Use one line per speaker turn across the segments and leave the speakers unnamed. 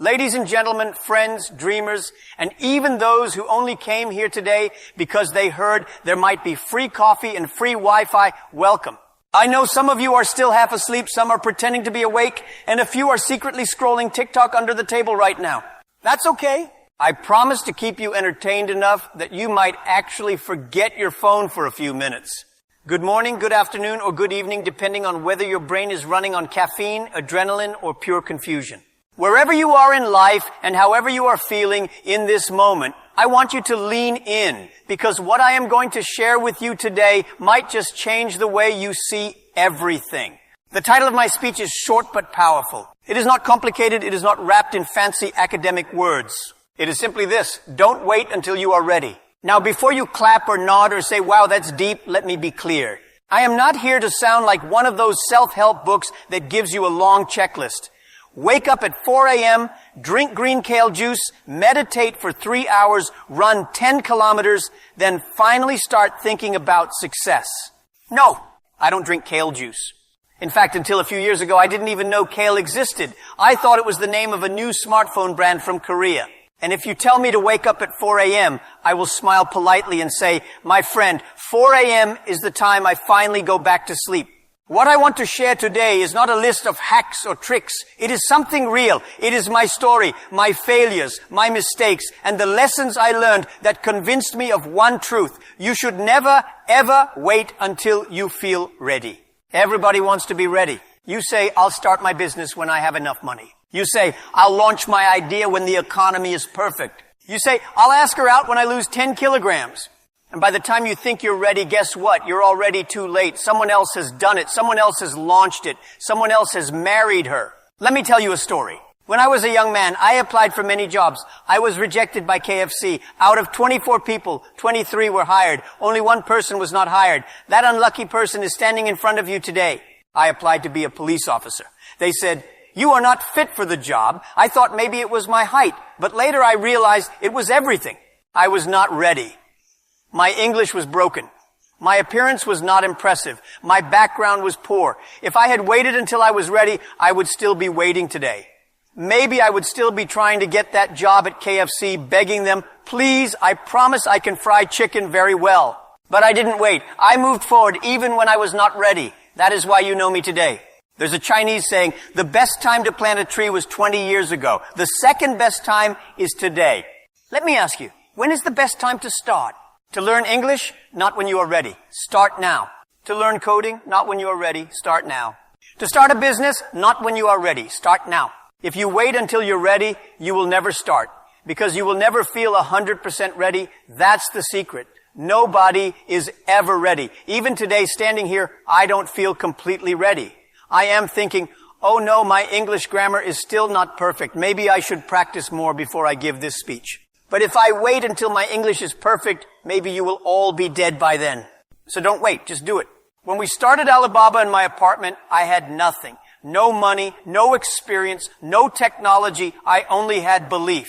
Ladies and gentlemen, friends, dreamers, and even those who only came here today because they heard there might be free coffee and free Wi-Fi, welcome. I know some of you are still half asleep, some are pretending to be awake, and a few are secretly scrolling TikTok under the table right now. That's okay. I promise to keep you entertained enough that you might actually forget your phone for a few minutes. Good morning, good afternoon, or good evening, depending on whether your brain is running on caffeine, adrenaline, or pure confusion. Wherever you are in life and however you are feeling in this moment, I want you to lean in, because what I am going to share with you today might just change the way you see everything. The title of my speech is short but powerful. It is not complicated. It is not wrapped in fancy academic words. It is simply this: don't wait until you are ready. Now, before you clap or nod or say, wow, that's deep, let me be clear. I am not here to sound like one of those self-help books that gives you a long checklist. Wake up at 4 a.m., drink green kale juice, meditate for 3 hours, run 10 kilometers, then finally start thinking about success. No, I don't drink kale juice. In fact, until a few years ago, I didn't even know kale existed. I thought it was the name of a new smartphone brand from Korea. And if you tell me to wake up at 4 a.m., I will smile politely and say, my friend, 4 a.m. is the time I finally go back to sleep. What I want to share today is not a list of hacks or tricks. It is something real. It is my story, my failures, my mistakes, and the lessons I learned that convinced me of one truth. You should never, ever wait until you feel ready. Everybody wants to be ready. You say, I'll start my business when I have enough money. You say, I'll launch my idea when the economy is perfect. You say, I'll ask her out when I lose 10 kilograms. And by the time you think you're ready, guess what? You're already too late. Someone else has done it. Someone else has launched it. Someone else has married her. Let me tell you a story. When I was a young man, I applied for many jobs. I was rejected by KFC. Out of 24 people, 23 were hired. Only one person was not hired. That unlucky person is standing in front of you today. I applied to be a police officer. They said, you are not fit for the job. I thought maybe it was my height, but later I realized it was everything. I was not ready. My English was broken. My appearance was not impressive. My background was poor. If I had waited until I was ready, I would still be waiting today. Maybe I would still be trying to get that job at KFC, begging them, please, I promise I can fry chicken very well. But I didn't wait. I moved forward even when I was not ready. That is why you know me today. There's a Chinese saying, the best time to plant a tree was 20 years ago. The second best time is today. Let me ask you, when is the best time to start? To learn English? Not when you are ready. Start now. To learn coding? Not when you are ready. Start now. To start a business? Not when you are ready. Start now. If you wait until you're ready, you will never start. Because you will never feel 100% ready. That's the secret. Nobody is ever ready. Even today, standing here, I don't feel completely ready. I am thinking, oh no, my English grammar is still not perfect. Maybe I should practice more before I give this speech. But if I wait until my English is perfect, maybe you will all be dead by then. So don't wait, just do it. When we started Alibaba in my apartment, I had nothing. No money, no experience, no technology. I only had belief.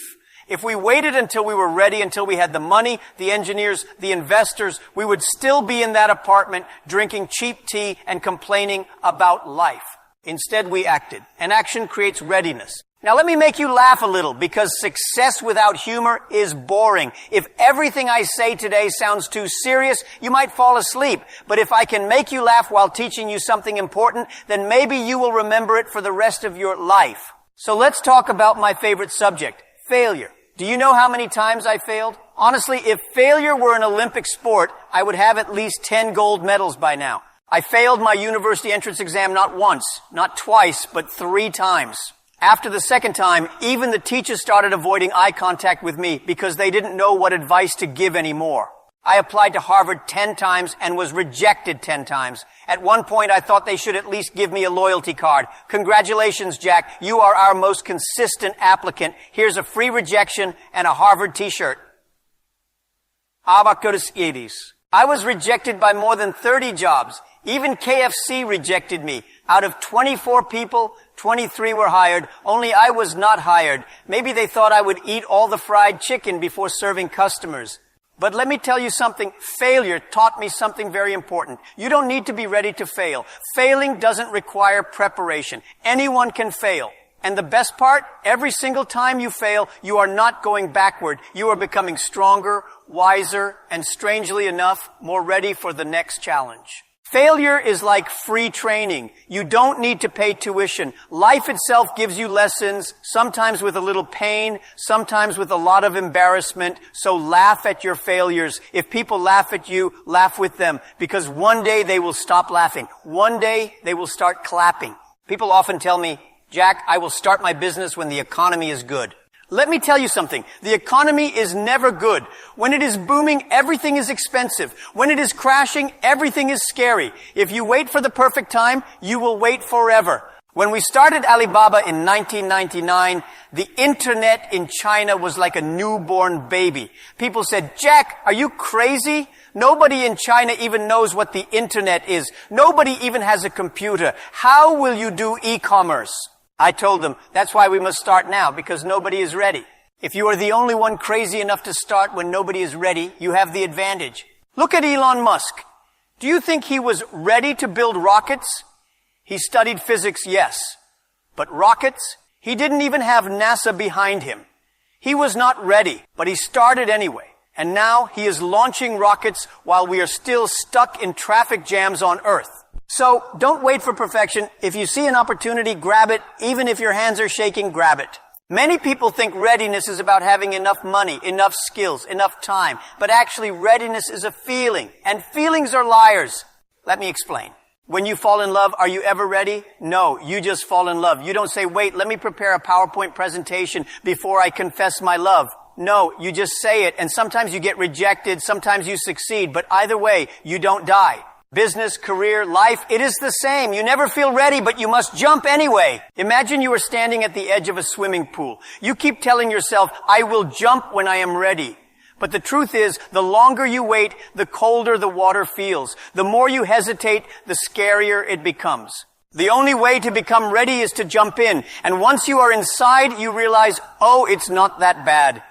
If we waited until we were ready, until we had the money, the engineers, the investors, we would still be in that apartment drinking cheap tea and complaining about life. Instead, we acted. And action creates readiness. Now let me make you laugh a little, because success without humor is boring. If everything I say today sounds too serious, you might fall asleep. But if I can make you laugh while teaching you something important, then maybe you will remember it for the rest of your life. So let's talk about my favorite subject, failure. Do you know how many times I failed? Honestly, if failure were an Olympic sport, I would have at least 10 gold medals by now. I failed my university entrance exam not once, not twice, but 3 times. After the second time, even the teachers started avoiding eye contact with me because they didn't know what advice to give anymore. I applied to Harvard 10 times and was rejected 10 times. At one point, I thought they should at least give me a loyalty card. Congratulations, Jack. You are our most consistent applicant. Here's a free rejection and a Harvard t-shirt. I was rejected by more than 30 jobs. Even KFC rejected me. Out of 24 people, 23 were hired. Only I was not hired. Maybe they thought I would eat all the fried chicken before serving customers. But let me tell you something. Failure taught me something very important. You don't need to be ready to fail. Failing doesn't require preparation. Anyone can fail. And the best part, every single time you fail, you are not going backward. You are becoming stronger, wiser, and strangely enough, more ready for the next challenge. Failure is like free training. You don't need to pay tuition. Life itself gives you lessons, sometimes with a little pain, sometimes with a lot of embarrassment. So laugh at your failures. If people laugh at you, laugh with them, because one day they will stop laughing. One day they will start clapping. People often tell me, Jack, I will start my business when the economy is good. Let me tell you something. The economy is never good. When it is booming, everything is expensive. When it is crashing, everything is scary. If you wait for the perfect time, you will wait forever. When we started Alibaba in 1999, the internet in China was like a newborn baby. People said, Jack, are you crazy? Nobody in China even knows what the internet is. Nobody even has a computer. How will you do e-commerce? I told them, that's why we must start now, because nobody is ready. If you are the only one crazy enough to start when nobody is ready, you have the advantage. Look at Elon Musk. Do you think he was ready to build rockets? He studied physics, yes. But rockets? He didn't even have NASA behind him. He was not ready, but he started anyway. And now he is launching rockets while we are still stuck in traffic jams on Earth. So don't wait for perfection. If you see an opportunity, grab it. Even if your hands are shaking, grab it. Many people think readiness is about having enough money, enough skills, enough time. But actually, readiness is a feeling. And feelings are liars. Let me explain. When you fall in love, are you ever ready? No, you just fall in love. You don't say, wait, let me prepare a PowerPoint presentation before I confess my love. No, you just say it. And sometimes you get rejected. Sometimes you succeed. But either way, you don't die. Business, career, life, it is the same. You never feel ready, but you must jump anyway. Imagine you are standing at the edge of a swimming pool. You keep telling yourself, I will jump when I am ready. But the truth is, the longer you wait, the colder the water feels. The more you hesitate, the scarier it becomes. The only way to become ready is to jump in. And once you are inside, you realize, oh, it's not that bad.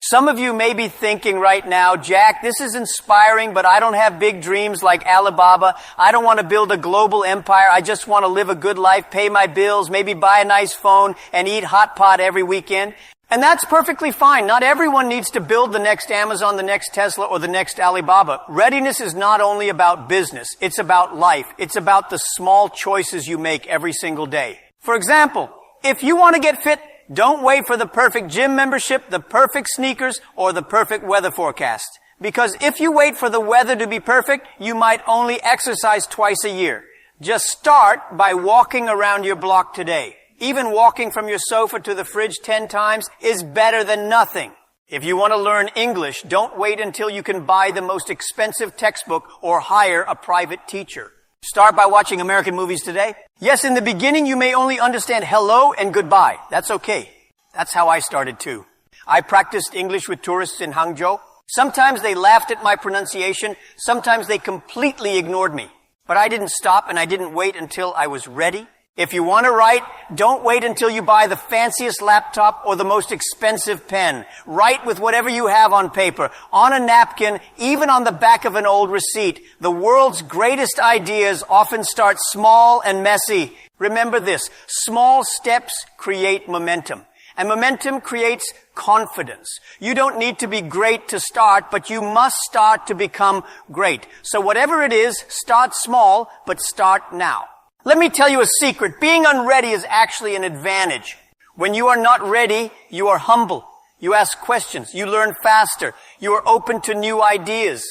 Some of you may be thinking right now, Jack, this is inspiring, but I don't have big dreams like Alibaba. I don't want to build a global empire. I just want to live a good life, pay my bills, maybe buy a nice phone, and eat hot pot every weekend. And that's perfectly fine. Not everyone needs to build the next Amazon, the next Tesla, or the next Alibaba. Readiness is not only about business. It's about life. It's about the small choices you make every single day. For example, if you want to get fit, don't wait for the perfect gym membership, the perfect sneakers, or the perfect weather forecast. Because if you wait for the weather to be perfect, you might only exercise twice a year. Just start by walking around your block today. Even walking from your sofa to the fridge 10 times is better than nothing. If you want to learn English, don't wait until you can buy the most expensive textbook or hire a private teacher. Start by watching American movies today. Yes, in the beginning you may only understand hello and goodbye. That's okay. That's how I started too. I practiced English with tourists in Hangzhou. Sometimes they laughed at my pronunciation. Sometimes they completely ignored me. But I didn't stop and I didn't wait until I was ready. If you want to write, don't wait until you buy the fanciest laptop or the most expensive pen. Write with whatever you have on paper, on a napkin, even on the back of an old receipt. The world's greatest ideas often start small and messy. Remember this, small steps create momentum. And momentum creates confidence. You don't need to be great to start, but you must start to become great. So whatever it is, start small, but start now. Let me tell you a secret. Being unready is actually an advantage. When you are not ready, you are humble. You ask questions. You learn faster. You are open to new ideas.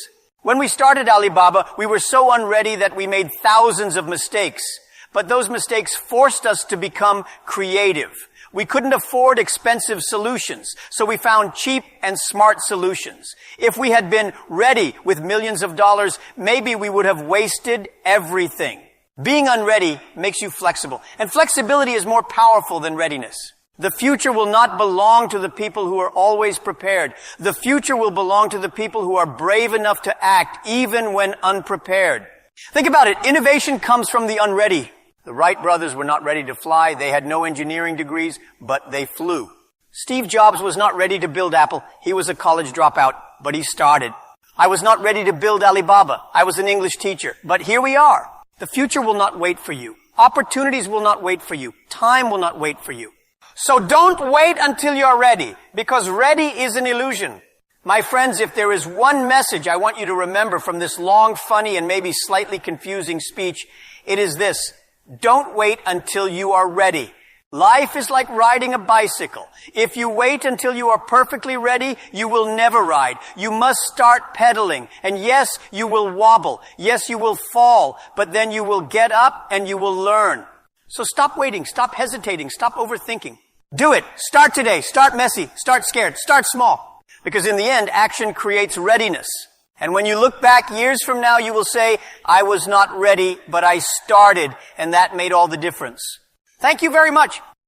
When we started Alibaba, we were so unready that we made thousands of mistakes. But those mistakes forced us to become creative. We couldn't afford expensive solutions, so we found cheap and smart solutions. If we had been ready with millions of dollars, maybe we would have wasted everything. Being unready makes you flexible, and flexibility is more powerful than readiness. The future will not belong to the people who are always prepared. The future will belong to the people who are brave enough to act even when unprepared. Think about it. Innovation comes from the unready. The Wright brothers were not ready to fly. They had no engineering degrees, but they flew. Steve Jobs was not ready to build Apple. He was a college dropout, but he started. I was not ready to build Alibaba. I was an English teacher, but here we are. The future will not wait for you. Opportunities will not wait for you. Time will not wait for you. So don't wait until you're ready, because ready is an illusion. My friends, if there is one message I want you to remember from this long, funny, and maybe slightly confusing speech, it is this: don't wait until you are ready. Life is like riding a bicycle. If you wait until you are perfectly ready, you will never ride. You must start pedaling. And yes, you will wobble. Yes, you will fall. But then you will get up and you will learn. So stop waiting. Stop hesitating. Stop overthinking. Do it. Start today. Start messy. Start scared. Start small. Because in the end, action creates readiness. And when you look back years from now, you will say, I was not ready, but I started, and that made all the difference. Thank you very much.